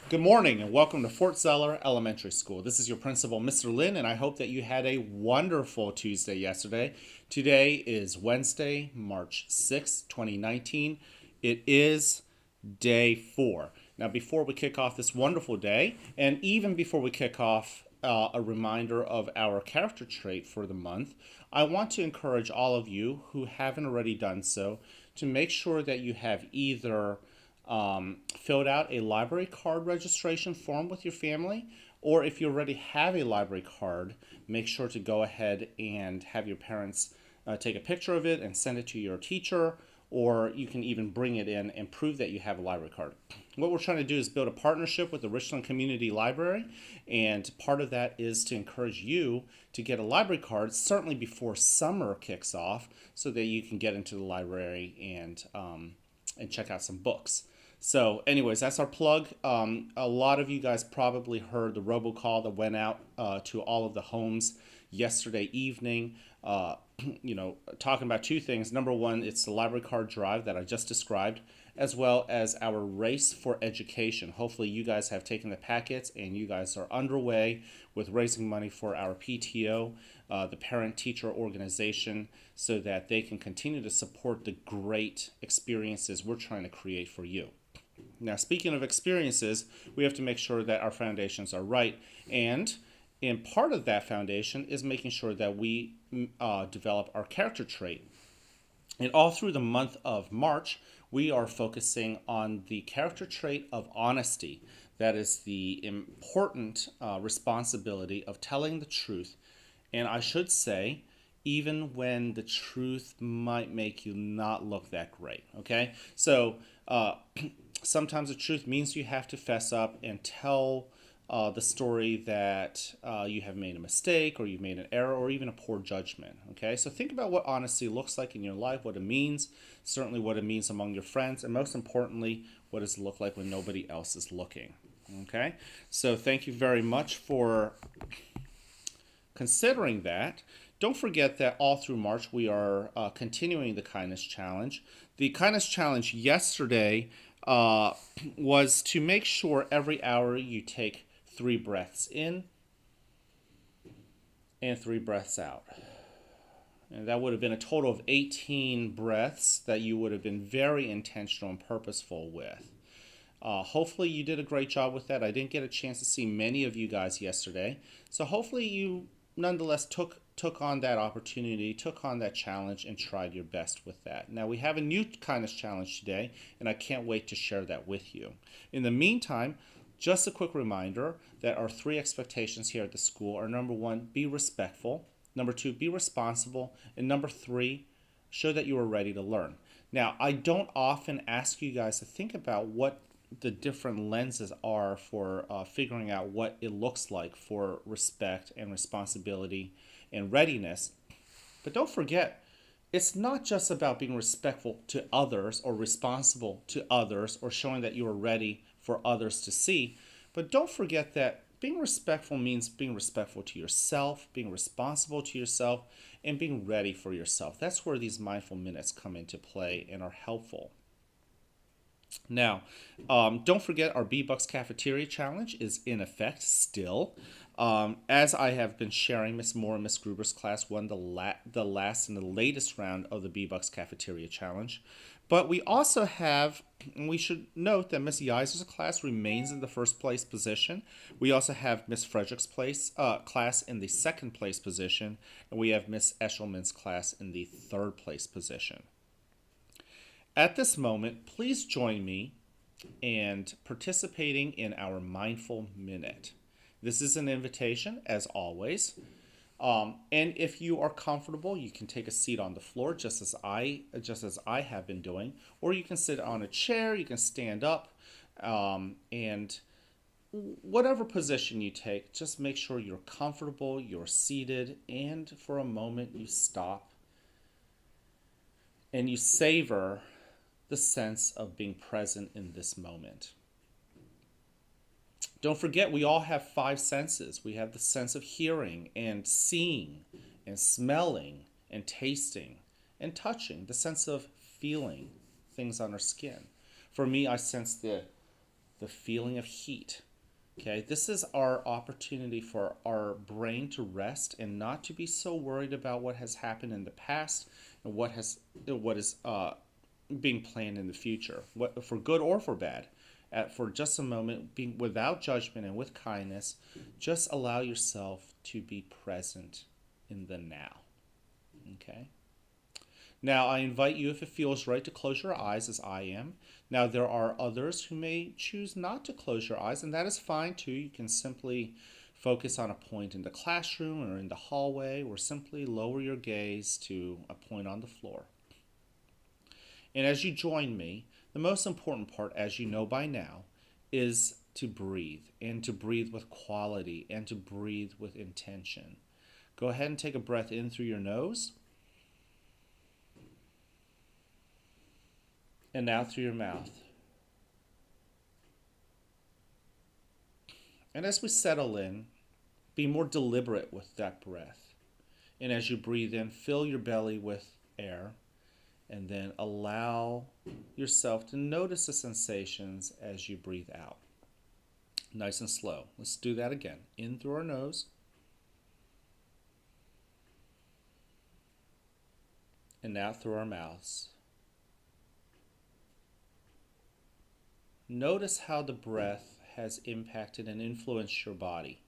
Good morning and welcome to Fort Zeller Elementary School. This is your principal, Mr. Lin, and I hope that you had a wonderful Tuesday yesterday. Today is Wednesday, March 6th, 2019. It is day 4. Now, before we kick off this wonderful day, and even before we kick off a reminder of our character trait for the month, I want to encourage all of you who haven't already done so to make sure that you have either filled out a library card registration form with your family, or if you already have a library card, make sure to go ahead and have your parents take a picture of it and send it to your teacher, or you can even bring it in and prove that you have a library card. What we're trying to do is build a partnership with the Richland Community Library, and part of that is to encourage you to get a library card, certainly before summer kicks off, so that you can get into the library and check out some books. So, anyways, that's our plug. A lot of you guys probably heard the robocall that went out to all of the homes yesterday evening. Talking about two things. Number one, it's the library card drive that I just described, as well as our race for education. Hopefully, you guys have taken the packets and you guys are underway with raising money for our PTO, the parent teacher organization, so that they can continue to support the great experiences we're trying to create for you. Now, speaking of experiences, we have to make sure that our foundations are right. And part of that foundation is making sure that we develop our character trait. And all through the month of March, we are focusing on the character trait of honesty. That is the important responsibility of telling the truth. And I should say, even when the truth might make you not look that great. Okay? So, sometimes the truth means you have to fess up and tell the story that you have made a mistake, or you've made an error, or even a poor judgment. Okay, so think about what honesty looks like in your life, what it means, certainly what it means among your friends, and most importantly, what does it look like when nobody else is looking. Okay, so thank you very much for considering that. Don't forget that all through March we are continuing the Kindness Challenge. The Kindness Challenge yesterday uh, was to make sure every hour you take 3 breaths in and 3 breaths out. And that would have been a total of 18 breaths that you would have been very intentional and purposeful with. Hopefully, you did a great job with that. I didn't get a chance to see many of you guys yesterday, so hopefully, you nonetheless took on that opportunity, took on that challenge, and tried your best with that. Now, we have a new kindness challenge today, and I can't wait to share that with you. In the meantime, just a quick reminder that our 3 expectations here at the school are: number one, be respectful; number two, be responsible; and number three, show that you are ready to learn. Now, I don't often ask you guys to think about what the different lenses are for figuring out what it looks like for respect and responsibility and readiness. But don't forget, it's not just about being respectful to others or responsible to others or showing that you are ready for others to see. But don't forget that being respectful means being respectful to yourself, being responsible to yourself, and being ready for yourself. That's where these mindful minutes come into play and are helpful. Now, don't forget our B-Bucks Cafeteria Challenge is in effect still. As I have been sharing, Miss Moore and Miss Gruber's class won the last and the latest round of the B-Bucks Cafeteria Challenge. But we also have, and we should note that Miss Yeiser's class remains in the first place position. We also have Miss Frederick's class in the second place position, and we have Miss Eshelman's class in the third place position. At this moment, please join me in participating in our mindful minute. This is an invitation, as always. And if you are comfortable, you can take a seat on the floor, just as I have been doing, or you can sit on a chair. You can stand up, and whatever position you take, just make sure you're comfortable, you're seated, and for a moment you stop and you savor the sense of being present in this moment. Don't forget, we all have 5 senses. We have the sense of hearing and seeing and smelling and tasting and touching, the sense of feeling things on our skin. For me, I sense the the feeling of heat. Okay, this is our opportunity for our brain to rest and not to be so worried about what has happened in the past and what is being planned in the future, what for good or for bad. For just a moment, being without judgment and with kindness, just allow yourself to be present in the now. Okay. Now, I invite you, if it feels right, to close your eyes as I am. Now, there are others who may choose not to close your eyes, and that is fine too. You can simply focus on a point in the classroom or in the hallway, or simply lower your gaze to a point on the floor. And as you join me, the most important part, as you know by now, is to breathe, and to breathe with quality, and to breathe with intention. Go ahead and take a breath in through your nose, and out through your mouth. And as we settle in, be more deliberate with that breath. And as you breathe in, fill your belly with air, and then allow yourself to notice the sensations as you breathe out. Nice and slow. Let's do that again. In through our nose, and out through our mouths. Notice how the breath has impacted and influenced your body.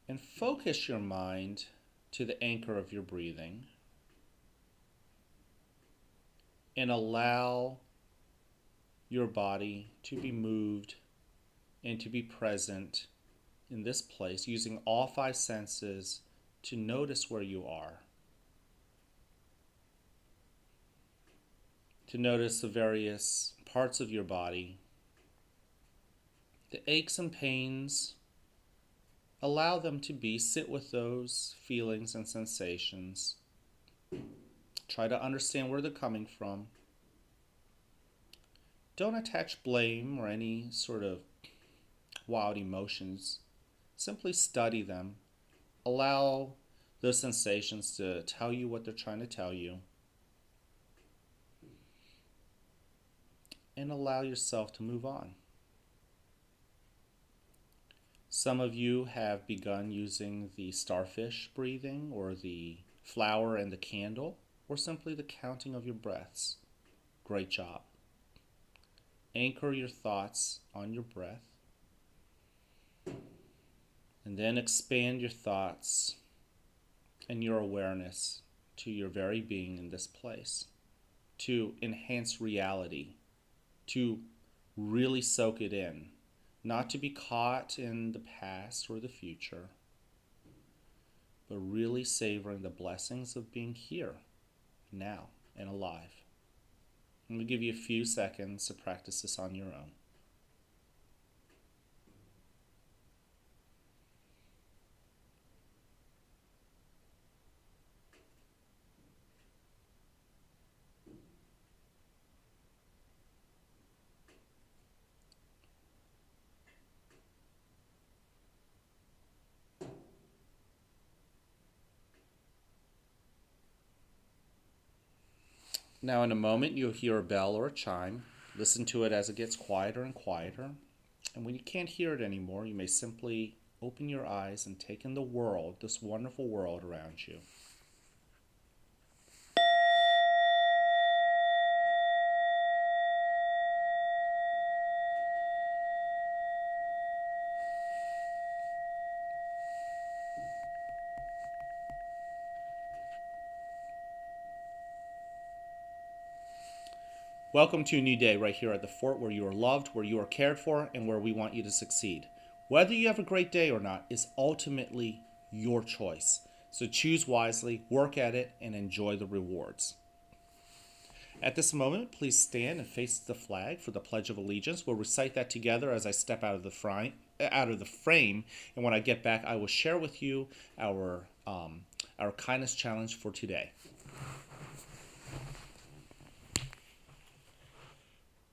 And focus your mind to the anchor of your breathing, and allow your body to be moved and to be present in this place, using all five senses to notice where you are. To notice the various parts of your body, the aches and pains. Allow them to be, sit with those feelings and sensations. Try to understand where they're coming from. Don't attach blame or any sort of wild emotions. Simply study them. Allow those sensations to tell you what they're trying to tell you. And allow yourself to move on. Some of you have begun using the starfish breathing, or the flower and the candle, or simply the counting of your breaths. Great job. Anchor your thoughts on your breath, and then expand your thoughts and your awareness to your very being in this place, to enhance reality, to really soak it in, not to be caught in the past or the future, but really savoring the blessings of being here, now, and alive. I'm going to give you a few seconds to practice this on your own. Now in a moment you'll hear a bell or a chime. Listen to it as it gets quieter and quieter. And when you can't hear it anymore, you may simply open your eyes and take in the world, this wonderful world around you. Welcome to a new day right here at the fort, where you are loved, where you are cared for, and where we want you to succeed. Whether you have a great day or not is ultimately your choice. So choose wisely, work at it, and enjoy the rewards. At this moment, please stand and face the flag for the Pledge of Allegiance. We'll recite that together as I step out of the frame, and when I get back, I will share with you our kindness challenge for today.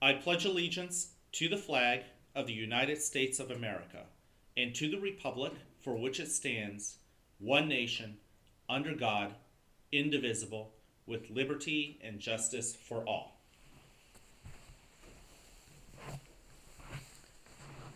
I pledge allegiance to the flag of the United States of America, and to the republic for which it stands, one nation, under God, indivisible, with liberty and justice for all.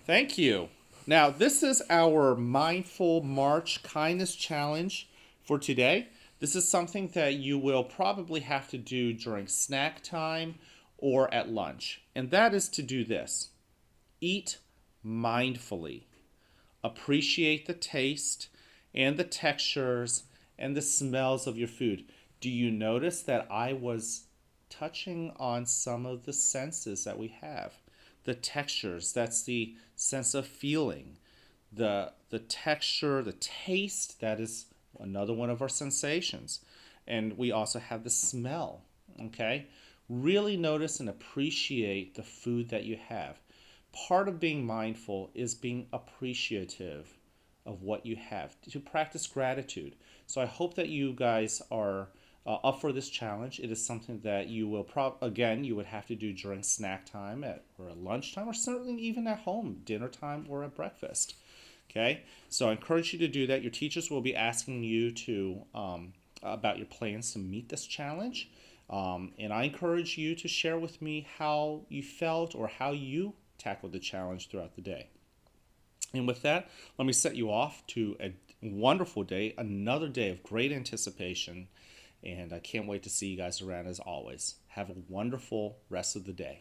Thank you. Now, this is our Mindful March Kindness Challenge for today. This is something that you will probably have to do during snack time or at lunch. And that is to do this: eat mindfully. Appreciate the taste and the textures and the smells of your food. Do you notice that I was touching on some of the senses that we have? The textures, that's the sense of feeling. The texture, the taste, that is another one of our sensations. And we also have the smell, okay? Really notice and appreciate the food that you have. Part of being mindful is being appreciative of what you have, to practice gratitude. So I hope that you guys are up for this challenge. It is something that you will again, you would have to do during snack time or at lunchtime, or certainly even at home, dinner time or at breakfast. Okay, so I encourage you to do that. Your teachers will be asking you to about your plans to meet this challenge, and I encourage you to share with me how you felt or how you tackled the challenge throughout the day. And with that, let me set you off to a wonderful day, another day of great anticipation, and I can't wait to see you guys around as always. Have a wonderful rest of the day.